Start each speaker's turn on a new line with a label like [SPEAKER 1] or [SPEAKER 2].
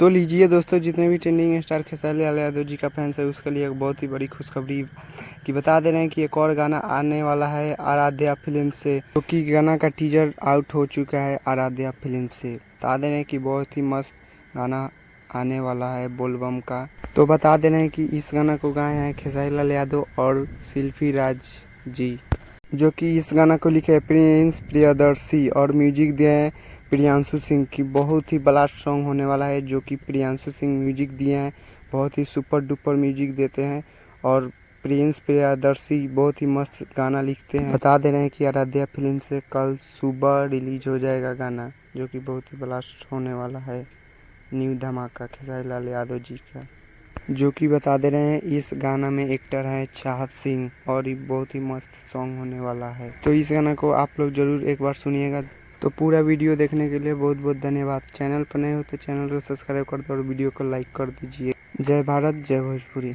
[SPEAKER 1] तो लीजिए दोस्तों, जितने भी ट्रेंडिंग स्टार खेसारी लाल यादव जी का फैंस है उसके लिए एक बहुत ही बड़ी खुशखबरी कि बता दे रहे हैं कि एक और गाना आने वाला है आराध्या फिल्म से, जो कि गाना का टीजर आउट हो चुका है आराध्या फिल्म से। बता दे रहे हैं कि बहुत ही मस्त गाना आने वाला है बोलबम का। तो बता दे रहे हैं कि इस गाना को गाए हैं खेसारी लाल यादव और शिल्पी राज जी, जो कि इस गाना को लिखे प्रिंस प्रियदर्शी और म्यूजिक दिए हैं प्रियांशु सिंह की। बहुत ही ब्लास्ट सॉन्ग होने वाला है, जो कि प्रियांशु सिंह म्यूजिक दिए हैं। बहुत ही सुपर डुपर म्यूजिक देते हैं और प्रिंस प्रियदर्शी बहुत ही मस्त गाना लिखते हैं। बता दे रहे हैं कि आराध्या फिल्म से कल सुबह रिलीज हो जाएगा गाना, जो कि बहुत ही ब्लास्ट होने वाला है। न्यू धमाका खेसारी लाल यादव जी का, जो कि बता दे रहे हैं इस गाना में एक्टर है चाहत सिंह और ये बहुत ही मस्त सॉन्ग होने वाला है। तो इस गाना को आप लोग जरूर एक बार सुनिएगा। तो पूरा वीडियो देखने के लिए बहुत बहुत धन्यवाद। चैनल पर नए हो तो चैनल को सब्सक्राइब कर दो और वीडियो को लाइक कर दीजिए। जय भारत, जय भोजपुरी।